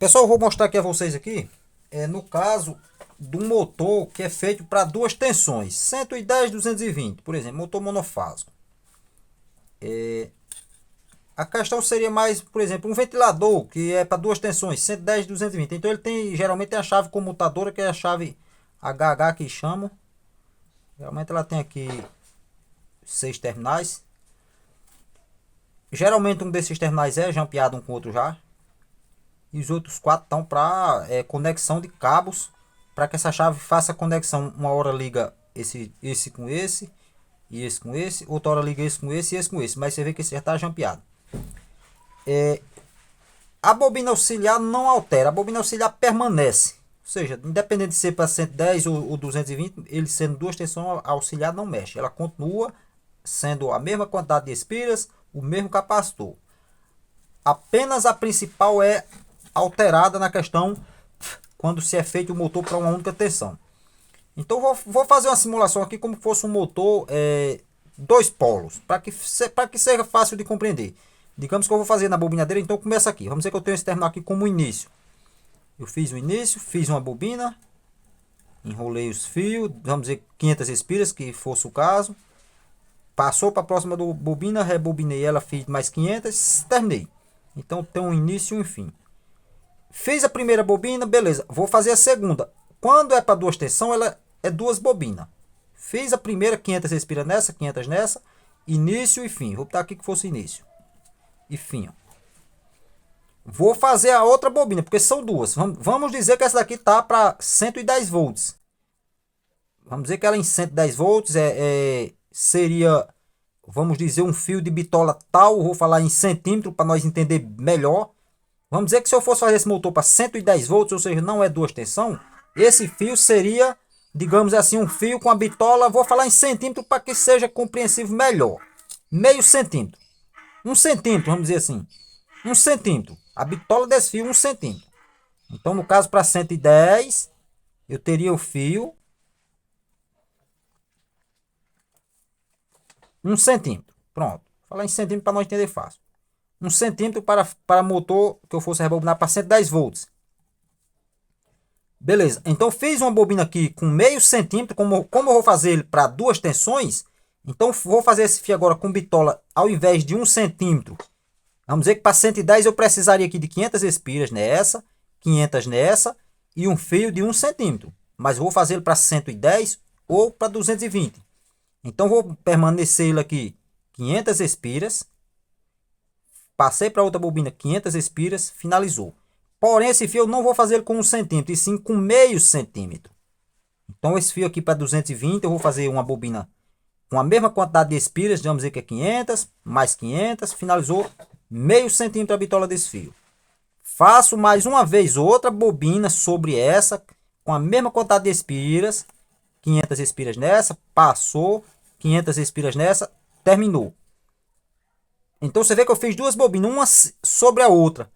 Pessoal, eu vou mostrar aqui a vocês aqui, no caso do motor que é feito para duas tensões, 110, 220, por exemplo, motor monofásico. A questão seria mais, por exemplo, um ventilador que é para duas tensões, 110, 220. Então ele tem, geralmente tem a chave comutadora, que é a chave HH que chamam. Geralmente ela tem aqui 6 terminais. Geralmente um desses terminais é jampeado um com o outro já. E os outros 4 estão para conexão de cabos, para que essa chave faça a conexão. Uma hora liga esse com esse, e esse com esse, outra hora liga esse com esse e esse com esse, mas você vê que esse já está jampeado. A bobina auxiliar não altera, a bobina auxiliar permanece, ou seja, independente de ser para 110 ou 220, ele sendo duas tensões, a auxiliar não mexe, ela continua sendo a mesma quantidade de espiras, o mesmo capacitor. Apenas a principal é alterada na questão quando se é feito o motor para uma única tensão. Então vou fazer uma simulação aqui como se fosse um motor dois polos, para que seja fácil de compreender. Digamos que eu vou fazer na bobinadeira, então começa aqui. Vamos dizer que eu tenho esse terminal aqui como início. Eu fiz o início, fiz uma bobina, enrolei os fios, vamos dizer 500 espiras, que fosse o caso. Passou para a próxima bobina, rebobinei ela, fiz mais 500, terminei. Então tem um início e um fim. Fiz a primeira bobina, beleza. Vou fazer a segunda. Quando é para duas tensões, ela é duas bobinas. Fiz a primeira, 500 espiras nessa, 500 nessa, início e fim. Vou botar aqui que fosse início e fim. Vou fazer a outra bobina, porque são duas. Vamos dizer que essa daqui tá para 110 volts. Vamos dizer que ela em 110 volts seria, vamos dizer, um fio de bitola tal. Vou falar em centímetro para nós entender melhor. Vamos dizer que se eu fosse fazer esse motor para 110 volts, ou seja, não é duas tensões, esse fio seria, digamos assim, um fio com a bitola, vou falar em centímetro para que seja compreensível melhor. Meio centímetro. 1 centímetro, vamos dizer assim. 1 centímetro. A bitola desse fio, 1 centímetro. Então, no caso, para 110, eu teria o fio 1 centímetro. Pronto. Vou falar em centímetro para nós entender fácil. 1 centímetro para motor que eu fosse rebobinar para 110 volts. Beleza. Então, fiz uma bobina aqui com meio centímetro. Como eu vou fazer ele para duas tensões, então vou fazer esse fio agora com bitola ao invés de 1 centímetro. Vamos dizer que para 110 eu precisaria aqui de 500 espiras nessa, 500 nessa e um fio de 1 centímetro. Mas vou fazer ele para 110 ou para 220. Então vou permanecer ele aqui 500 espiras. Passei para outra bobina 500 espiras, finalizou. Porém esse fio eu não vou fazer ele com 1 centímetro, e sim com meio centímetro. Então esse fio aqui para 220 eu vou fazer uma bobina com a mesma quantidade de espiras, vamos dizer que é 500, mais 500, finalizou meio centímetro a bitola desse fio. Faço mais uma vez outra bobina sobre essa, com a mesma quantidade de espiras, 500 espiras nessa, passou, 500 espiras nessa, terminou. Então você vê que eu fiz duas bobinas, uma sobre a outra.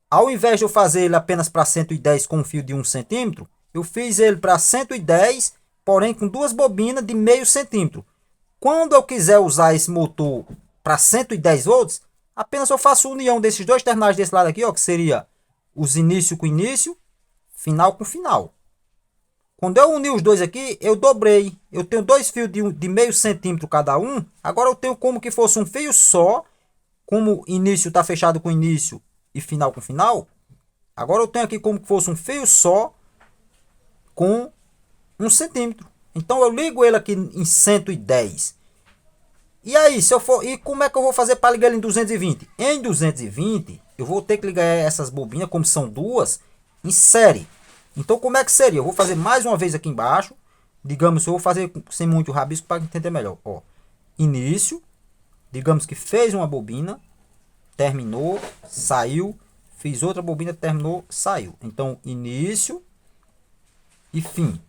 Ao invés de eu fazer ele apenas para 110 com um fio de 1 centímetro, eu fiz ele para 110, porém com duas bobinas de meio centímetro. Quando eu quiser usar esse motor para 110 volts, apenas eu faço união desses dois terminais desse lado aqui, ó, que seria os início com início, final com final. Quando eu unir os dois aqui, eu dobrei. Eu tenho dois fios de meio centímetro cada um. Agora eu tenho como que fosse um fio só. Como início está fechado com início e final com final. Agora eu tenho aqui como que fosse um fio só com 1 centímetro. Então eu ligo ele aqui em 110. E aí, e como é que eu vou fazer para ligar ele em 220? Em 220, eu vou ter que ligar essas bobinas, como são duas, em série. Então como é que seria? Eu vou fazer mais uma vez aqui embaixo. Digamos, eu vou fazer sem muito rabisco para entender melhor. Ó, início. Digamos que fez uma bobina, terminou, saiu. Fiz outra bobina, terminou, saiu. Então início e fim.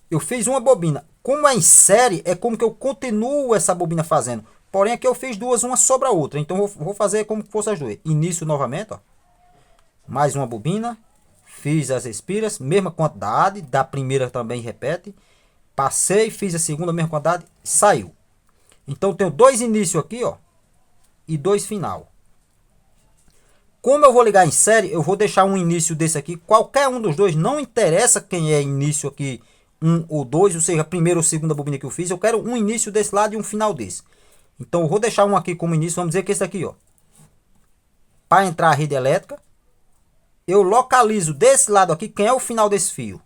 Eu fiz uma bobina. Como é em série, é como que eu continuo essa bobina fazendo. Porém aqui eu fiz duas, uma sobre a outra. Então vou fazer como que fosse as duas. Início novamente, ó. Mais uma bobina. Fiz as espiras, mesma quantidade, da primeira também repete. Passei, fiz a segunda, mesma quantidade, saiu. Então tenho dois inícios aqui, ó, e dois final. Como eu vou ligar em série, eu vou deixar um início desse aqui. Qualquer um dos dois, não interessa quem é início aqui, um ou dois, ou seja, a primeira ou segunda bobina que eu fiz. Eu quero um início desse lado e um final desse. Então eu vou deixar um aqui como início, vamos dizer que esse aqui, ó. Para entrar a rede elétrica, eu localizo desse lado aqui quem é o final desse fio.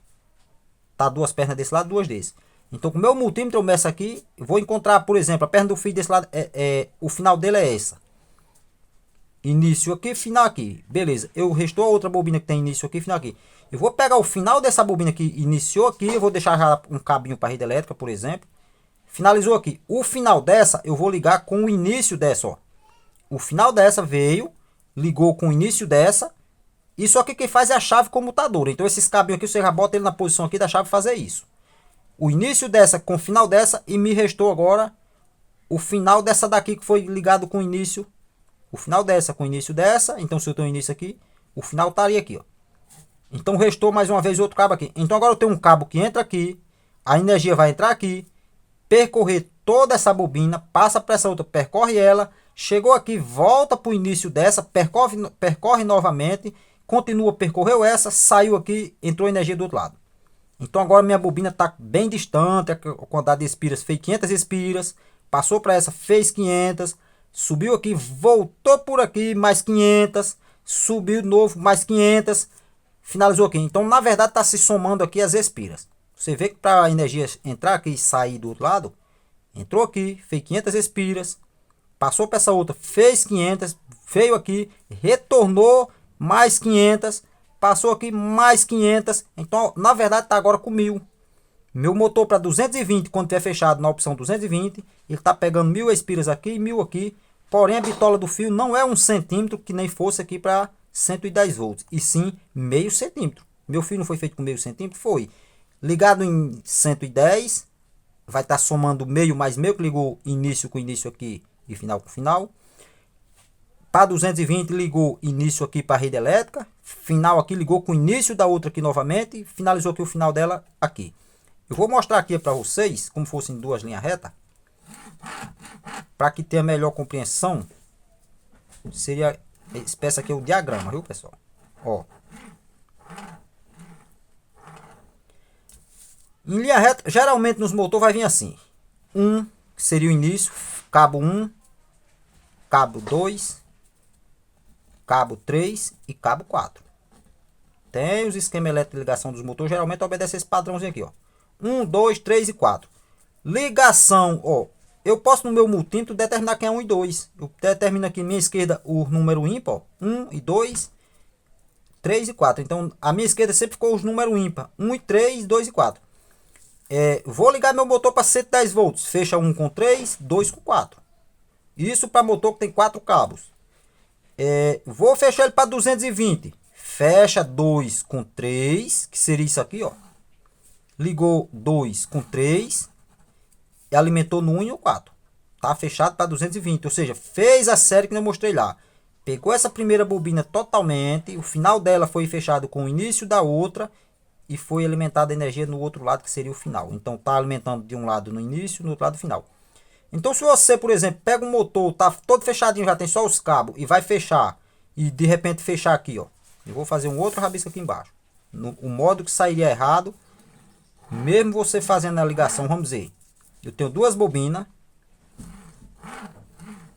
Tá duas pernas desse lado, duas desse. Então com o meu multímetro eu meço aqui, eu vou encontrar, por exemplo, a perna do fio desse lado, o final dele é essa. Início aqui, final aqui. Beleza, eu restou a outra bobina que tem início aqui, final aqui. Eu vou pegar o final dessa bobina que iniciou aqui, eu vou deixar já um cabinho para rede elétrica, por exemplo. Finalizou aqui. O final dessa, eu vou ligar com o início dessa, ó. O final dessa veio, ligou com o início dessa. Isso aqui quem faz é a chave comutadora. Então esses cabinhos aqui, você já bota ele na posição aqui da chave fazer isso. O início dessa com o final dessa e me restou agora o final dessa daqui que foi ligado com o início. O final dessa com o início dessa. Então se eu tenho início aqui, o final estaria aqui, ó. Então restou mais uma vez outro cabo aqui. Então agora eu tenho um cabo que entra aqui. A energia vai entrar aqui. Percorrer toda essa bobina. Passa para essa outra, percorre ela. Chegou aqui, volta para o início dessa. Percorre novamente. Continua, percorreu essa. Saiu aqui, entrou energia do outro lado. Então agora minha bobina está bem distante. A quantidade de espiras fez 500 espiras. Passou para essa, fez 500. Subiu aqui, voltou por aqui, mais 500. Subiu de novo, mais 500. Finalizou aqui. Então na verdade está se somando aqui as espiras. Você vê que para a energia entrar aqui e sair do outro lado. Entrou aqui, fez 500 espiras. Passou para essa outra, fez 500. Veio aqui, retornou, mais 500. Passou aqui, mais 500. Então na verdade está agora com 1000. Meu motor para 220, quando tiver fechado na opção 220, ele está pegando 1000 espiras aqui e 1000 aqui. Porém a bitola do fio não é 1 centímetro, que nem fosse aqui para 110 volts, e sim meio centímetro. Meu fio não foi feito com meio centímetro, foi ligado em 110, vai estar somando meio mais meio, que ligou início com início aqui e final com final. Para 220 ligou início aqui para a rede elétrica, final aqui ligou com o início da outra aqui novamente, finalizou aqui o final dela aqui. Eu vou mostrar aqui para vocês, como fossem duas linhas retas, para que tenha melhor compreensão. Seria, essa aqui é o diagrama, viu pessoal? Ó. Em linha reta, geralmente nos motores vai vir assim. Que seria o início, cabo 1, cabo 2, cabo 3 e cabo 4. Tem os esquemas elétricos de ligação dos motores, geralmente obedece esse padrãozinho aqui, ó. 1, 2, 3 e 4. Ligação, ó. Eu posso no meu multímetro determinar quem é 1 e 2. Eu determino aqui à minha esquerda o número ímpar, ó. 1 e 2, 3 e 4. Então a minha esquerda sempre ficou os números ímpar. 1 e 3, 2 e 4. Vou ligar meu motor para 110 volts. Fecha 1 com 3, 2 com 4. Isso para motor que tem 4 cabos. Vou fechar ele para 220. Fecha 2 com 3, que seria isso aqui, ó. Ligou 2 com 3 e alimentou no 1 e no 4. Tá fechado para 220, ou seja, fez a série que eu mostrei lá. Pegou essa primeira bobina totalmente, o final dela foi fechado com o início da outra e foi alimentada a energia no outro lado, que seria o final. Então tá alimentando de um lado no início, no outro lado no final. Então se você, por exemplo, pega um motor, tá todo fechadinho, já tem só os cabos e vai fechar e de repente fechar aqui, ó. Eu vou fazer um outro rabisco aqui embaixo. O modo que sairia errado, mesmo você fazendo a ligação, vamos dizer, eu tenho duas bobinas,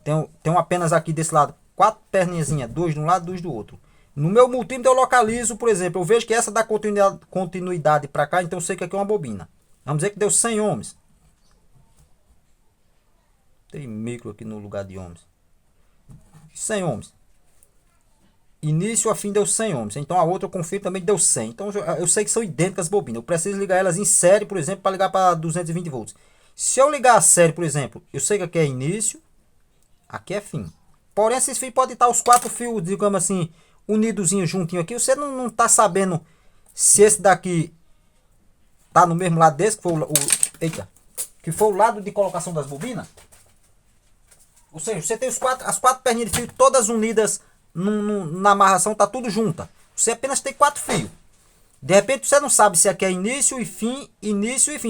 tenho apenas aqui desse lado 4 perninhas, 2 de um lado, 2 do outro. No meu multímetro eu localizo, por exemplo, eu vejo que essa dá continuidade para cá, então eu sei que aqui é uma bobina. Vamos dizer que deu 100 ohms. Tem micro aqui no lugar de ohms. 100 ohms. Início a fim deu 100 ohms. Então a outra eu confiro também deu 100. Então eu sei que são idênticas as bobinas. Eu preciso ligar elas em série, por exemplo, para ligar para 220 volts. Se eu ligar a série, por exemplo, eu sei que aqui é início, aqui é fim. Porém, esses fios podem estar os 4 fios, digamos assim, unidozinhos juntinho aqui. Você não está sabendo se esse daqui tá no mesmo lado desse, que foi o lado de colocação das bobinas. Ou seja, você tem as 4 perninhas de fio todas unidas na amarração, tá tudo junta. Você apenas tem 4 fios. De repente você não sabe se aqui é início e fim,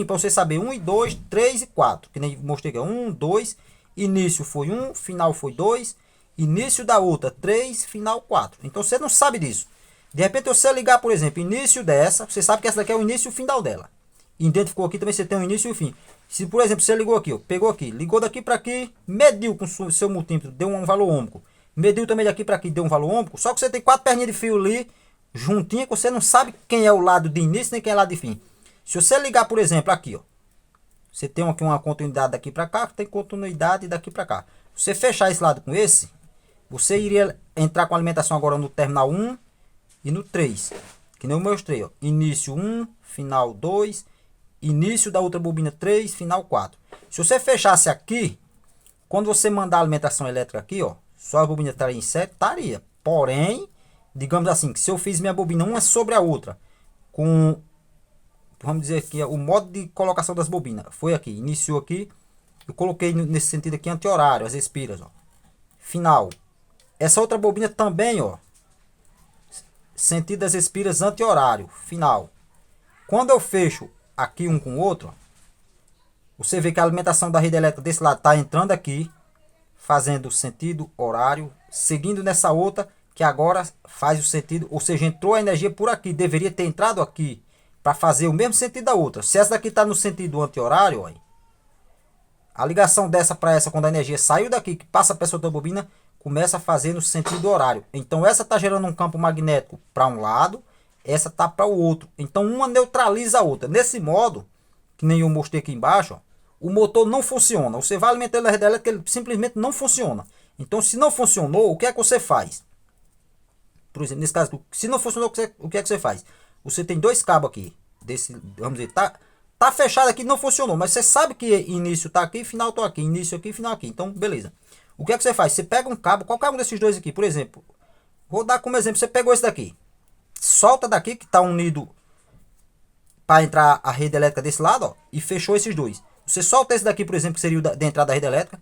para você saber 1 e 2, 3 e 4. Que nem mostrei aqui, 1, 2, início foi 1, final foi 2 início da outra 3, final 4. Então você não sabe disso. De repente você ligar, por exemplo, início dessa, você sabe que essa daqui é o início e o final dela. Identificou aqui também, você tem o início e o fim. Se, por exemplo, você ligou aqui, ó, pegou aqui, ligou daqui para aqui, mediu com o seu multímetro, deu um valor ômico. Mediu também daqui para aqui, deu um valor ômico. Só que você tem 4 perninhas de fio ali, juntinha, que você não sabe quem é o lado de início nem quem é o lado de fim. Se você ligar, por exemplo, aqui, ó, você tem aqui uma continuidade daqui para cá, tem continuidade daqui para cá. Se você fechar esse lado com esse, você iria entrar com a alimentação agora no terminal 1 e no 3. Que nem eu mostrei, ó. Início 1, final 2, início da outra bobina 3, final 4. Se você fechasse aqui, quando você mandar a alimentação elétrica aqui, ó, só a bobina estaria em 7, estaria. Porém, digamos assim, que se eu fiz minha bobina uma sobre a outra, com, vamos dizer aqui, o modo de colocação das bobinas, foi aqui, iniciou aqui, eu coloquei nesse sentido aqui anti-horário, as espiras, ó. Final. Essa outra bobina também, ó, sentido das espiras anti-horário, final. Quando eu fecho aqui um com o outro, você vê que a alimentação da rede elétrica desse lado está entrando aqui, fazendo sentido horário, seguindo nessa outra, que agora faz o sentido, ou seja, entrou a energia por aqui, deveria ter entrado aqui, para fazer o mesmo sentido da outra. Se essa daqui está no sentido anti-horário, ó, a ligação dessa para essa, quando a energia saiu daqui, que passa para essa outra bobina, começa a fazer no sentido horário. Então essa está gerando um campo magnético para um lado, essa está para o outro. Então uma neutraliza a outra. Nesse modo, que nem eu mostrei aqui embaixo, ó, o motor não funciona. Você vai alimentando na rede elétrica, ele simplesmente não funciona. Então se não funcionou, o que é que você faz? Por exemplo, nesse caso, se não funcionou, o que é que você faz? Você tem dois cabos aqui. Desse, vamos dizer, tá fechado aqui, não funcionou. Mas você sabe que início está aqui, final está aqui. Início aqui, final aqui. Então, beleza. O que é que você faz? Você pega um cabo, qualquer um desses dois aqui, por exemplo. Vou dar como exemplo, você pegou esse daqui. Solta daqui, que está unido para entrar a rede elétrica desse lado, ó, e fechou esses dois. Você solta esse daqui, por exemplo, que seria o da entrada da rede elétrica.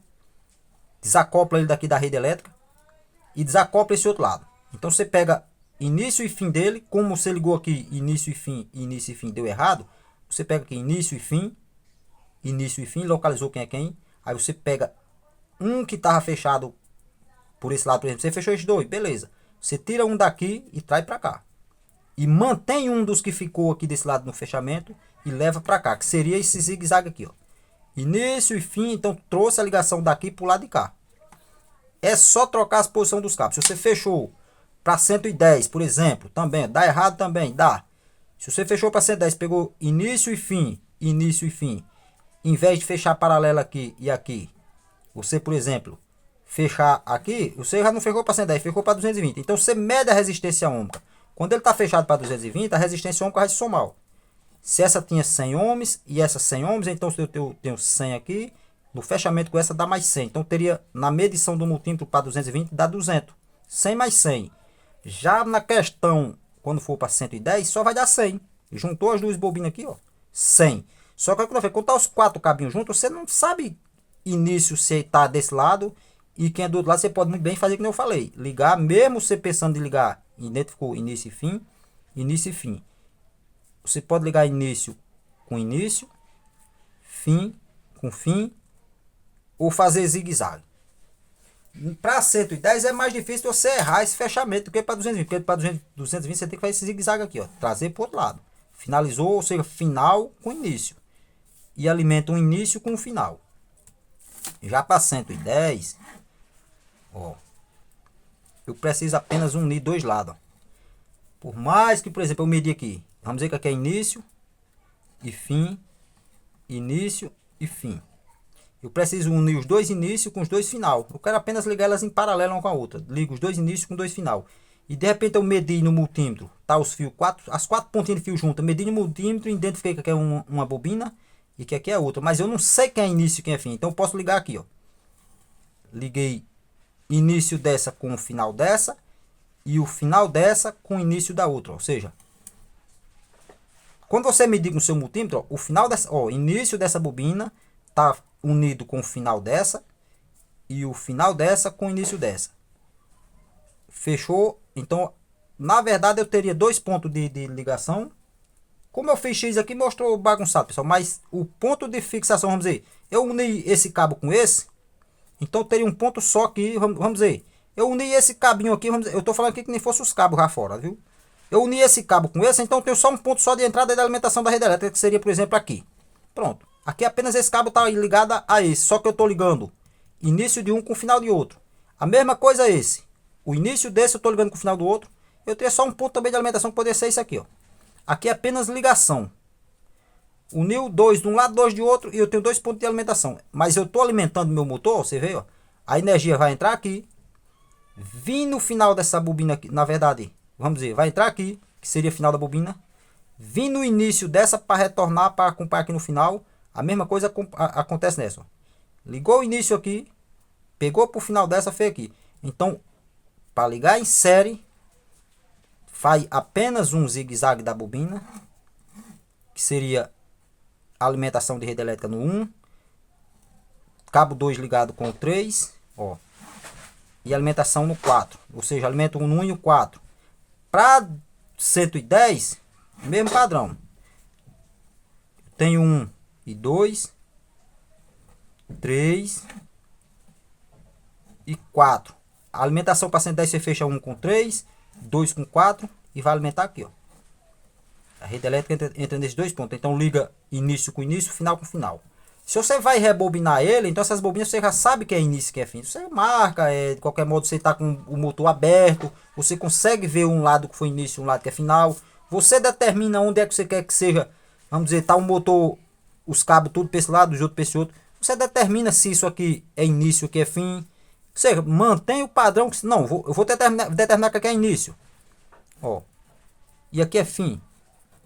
Desacopla ele daqui da rede elétrica. E desacopla esse outro lado. Então você pega início e fim dele. Como você ligou aqui início e fim deu errado. Você pega aqui início e fim, localizou quem é quem. Aí você pega um que estava fechado por esse lado, por exemplo. Você fechou esses dois, beleza. Você tira um daqui e traz para cá. E mantém um dos que ficou aqui desse lado no fechamento e leva para cá, que seria esse zigue-zague aqui, ó. Início e fim, então trouxe a ligação daqui para o lado de cá. É só trocar as posições dos cabos. Se você fechou para 110, por exemplo, também dá errado também, dá. Se você fechou para 110, pegou início e fim, em vez de fechar paralelo aqui e aqui, você, por exemplo, fechar aqui, você já não fechou para 110, fechou para 220. Então você mede a resistência ohmica. Quando ele está fechado para 220, a resistência ohmica vai se somar. Se essa tinha 100 ohms e essa 100 ohms, então eu tenho 100 aqui, no fechamento com essa dá mais 100. Então teria, na medição do multímetro para 220, dá 200. 100 mais 100. Já na questão, quando for para 110, só vai dar 100. Juntou as duas bobinas aqui, ó, 100. Só que quando tá os quatro cabinhos juntos, você não sabe início se está desse lado e quem é do outro lado. Você pode muito bem fazer como eu falei. Ligar, mesmo você pensando em ligar, identificou início e fim. Você pode ligar início com início, fim com fim, ou fazer zigue-zague. Para 110 é mais difícil você errar esse fechamento do que para 220. Porque para 220 você tem que fazer esse zigue-zague aqui, ó, trazer para o outro lado. Finalizou, ou seja, final com início. E alimenta um início com um final. Já para 110, ó, eu preciso apenas unir dois lados. Ó. Por mais que, por exemplo, eu medir aqui. Vamos dizer que aqui é início e fim. Início e fim. Eu preciso unir os dois inícios com os dois final. Eu quero apenas ligar elas em paralelo uma com a outra. Ligo os dois inícios com dois final. E de repente eu medi no multímetro. Tá os fios, as quatro pontinhas de fio juntas. Medi no multímetro e identifiquei que aqui é uma bobina e que aqui é outra. Mas eu não sei quem é início e quem é fim. Então eu posso ligar aqui, ó. Liguei início dessa com o final dessa. E o final dessa com o início da outra. Ou seja, quando você medir com o seu multímetro, ó, o final dessa, ó, início dessa bobina tá unido com o final dessa e o final dessa com o início dessa. Fechou? Então, na verdade, eu teria dois pontos de ligação. Como eu fiz X aqui, mostrou bagunçado, pessoal. Mas o ponto de fixação, vamos dizer, eu uni esse cabo com esse. Então, eu teria um ponto só aqui, vamos dizer, Eu uni esse cabinho aqui, vamos dizer, eu tô falando aqui que nem fosse os cabos lá fora, viu? Eu uni esse cabo com esse, então eu tenho só um ponto só de entrada da alimentação da rede elétrica, que seria, por exemplo, aqui. Pronto. Aqui apenas esse cabo está ligado a esse, só que eu estou ligando início de um com o final de outro. A mesma coisa é esse. O início desse eu estou ligando com o final do outro. Eu teria só um ponto também de alimentação que poderia ser isso aqui, ó. Aqui é apenas ligação. Uniu dois de um lado, dois de outro, e eu tenho dois pontos de alimentação. Mas eu estou alimentando meu motor, você vê, ó. A energia vai entrar aqui, vir no final dessa bobina aqui, na verdade, vamos dizer, vai entrar aqui, que seria o final da bobina, vir no início dessa para retornar para acompanhar aqui no final. A mesma coisa acontece nessa, ó. Ligou o início aqui, pegou para o final dessa, fez aqui. Então, para ligar em série, faz apenas um zigue-zague da bobina, que seria a alimentação de rede elétrica no 1, cabo 2 ligado com o 3, ó, e alimentação no 4, ou seja, alimenta o 1 e o 4. Para 110, mesmo padrão. Tem 1 e 2, 3 e 4. A alimentação para 110 você fecha 1 com 3, 2 com 4 e vai alimentar aqui, ó. A rede elétrica entra nesses dois pontos. Então liga início com início, final com final. Se você vai rebobinar ele, então essas bobinas você já sabe que é início e que é fim. Você marca, de qualquer modo você está com o motor aberto, você consegue ver um lado que foi início e um lado que é final. Você determina onde é que você quer que seja, vamos dizer, tá o motor, os cabos tudo para esse lado, os outros para esse outro. Você determina se isso aqui é início, que é fim. Ou seja, mantém o padrão. Não, eu vou determinar que aqui é início. Ó, e aqui é fim.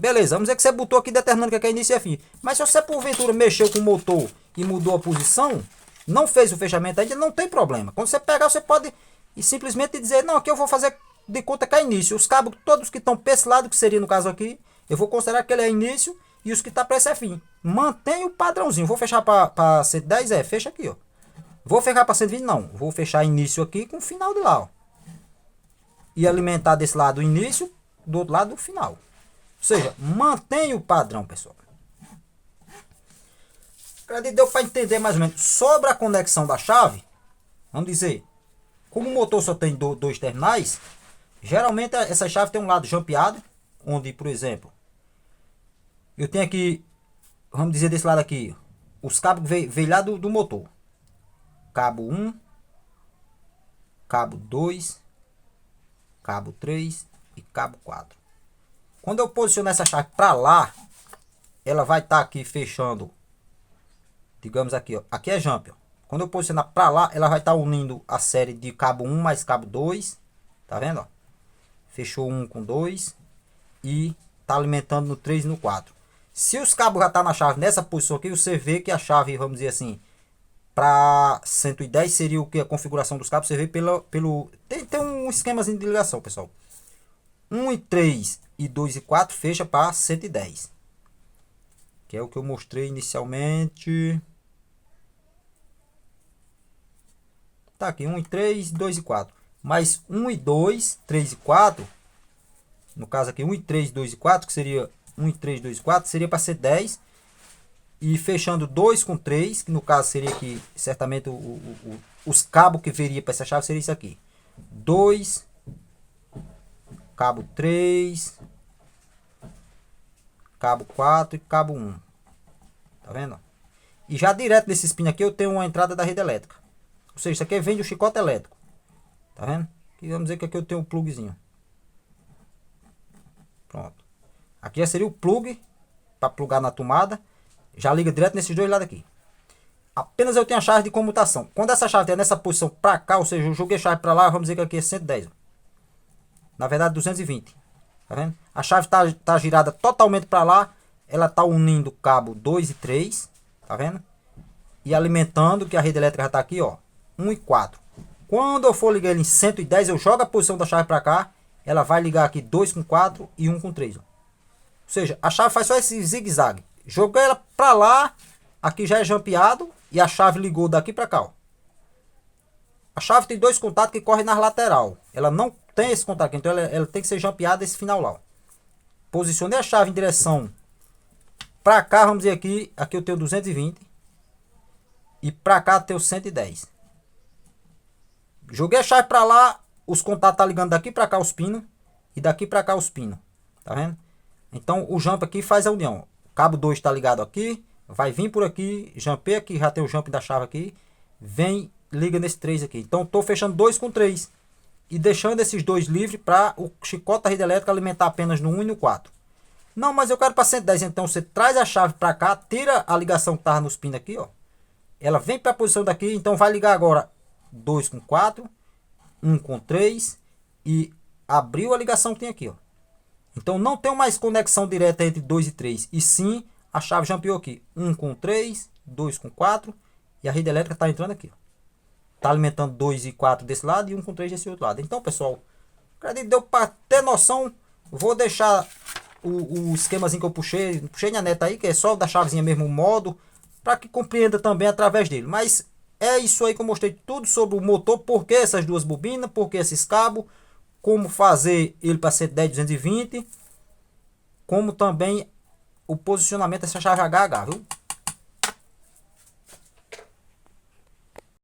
Beleza, vamos dizer que você botou aqui determinando que aqui é início e fim. Mas se você porventura mexeu com o motor e mudou a posição, não fez o fechamento ainda, não tem problema. Quando você pegar, você pode simplesmente dizer, não, aqui eu vou fazer de conta que é início. Os cabos todos que estão para esse lado, que seria no caso aqui, eu vou considerar que ele é início e os que estão para esse é fim. Mantém o padrãozinho. Vou fechar para 110, fecha aqui, ó. Vou fechar para 120, não. Vou fechar início aqui com o final de lá, ó. E alimentar desse lado o início, do outro lado o final. Ou seja, mantém o padrão, pessoal. Deu para entender mais ou menos. Sobre a conexão da chave, vamos dizer, como o motor só tem dois terminais, geralmente essa chave tem um lado jampeado, onde, por exemplo, eu tenho aqui, vamos dizer desse lado aqui, os cabos veio lá do motor. Cabo 1, cabo 2, cabo 3 e cabo 4. Quando eu posicionar essa chave para lá, ela vai estar aqui fechando, digamos aqui, ó. Aqui é jump, ó. Quando eu posicionar para lá, ela vai estar unindo a série de cabo 1 mais cabo 2. Tá vendo, ó? Fechou 1 com 2 e tá alimentando no 3 e no 4. Se os cabos já tá na chave nessa posição aqui, você vê que a chave, vamos dizer assim, para 110 seria o que a configuração dos cabos, você vê pelo tem um esquemazinho de ligação, pessoal. 1 e 3 e 2 e 4 fecha para 110. Que é o que eu mostrei inicialmente. Tá aqui 1 e 3, 2 e 4. Mas 1 e 2, 3 e 4. No caso aqui 1 e 3, 2 e 4, que seria 1 e 3, 2 e 4, seria para 110. E fechando 2 com 3, que no caso seria aqui, certamente os cabos que viria para essa chave seria isso aqui. 2, cabo 3, cabo 4 e cabo 1. Tá vendo? E já direto desse pin aqui eu tenho uma entrada da rede elétrica. Ou seja, isso aqui vem do chicote elétrico. Tá vendo? E vamos dizer que aqui eu tenho um plugzinho. Pronto. Aqui já seria o plug para plugar na tomada. Já liga direto nesses dois lados aqui. Apenas eu tenho a chave de comutação. Quando essa chave estiver nessa posição para cá, ou seja, eu joguei a chave para lá, vamos dizer que aqui é 110. Ó. Na verdade 220. Tá vendo? A chave tá girada totalmente para lá. Ela tá unindo cabo 2 e 3. Tá vendo? E alimentando, que a rede elétrica já tá aqui, ó. 1 e 4. Quando eu for ligar ele em 110, eu jogo a posição da chave para cá. Ela vai ligar aqui 2 com 4 e 1 com 3. Ó. Ou seja, a chave faz só esse zigue-zague. Joguei ela para lá. Aqui já é jampeado. E a chave ligou daqui para cá, ó. A chave tem dois contatos que correm na lateral. Ela não tem esse contato, então ela tem que ser jampeada esse final lá. Ó. Posicionei a chave em direção para cá, vamos dizer aqui. Aqui eu tenho 220. E para cá eu tenho 110. Joguei a chave pra lá, os contatos tá ligando daqui pra cá os pinos e daqui pra cá os pinos. Tá vendo? Então o jump aqui faz a união. O cabo 2 tá ligado aqui, vai vir por aqui, jumpei aqui, já tem o jump da chave aqui, vem, liga nesse 3 aqui. Então tô fechando 2 com 3 e deixando esses dois livres para o chicote da rede elétrica alimentar apenas no 1 e no 4. Não, mas eu quero para 110, então você traz a chave para cá, tira a ligação que tava nos pinos aqui, ó. Ela vem para a posição daqui, então vai ligar agora 2 com 4, 1 com 3 e abriu a ligação que tem aqui, ó. Então não tem mais conexão direta entre 2 e 3, e sim a chave jampeou aqui, 1 com 3, 2 com 4 e a rede elétrica está entrando aqui, ó. Tá alimentando 2 e 4 desse lado e 1 com 3 desse outro lado. Então, pessoal, acredito deu para ter noção. Vou deixar o esquemazinho que eu puxei na neta aí, que é só da chavezinha mesmo, o modo, para que compreenda também através dele. Mas é isso aí que eu mostrei tudo sobre o motor, por que essas duas bobinas, por que esses cabos, como fazer ele para 110, 220, como também o posicionamento dessa chave HH, viu?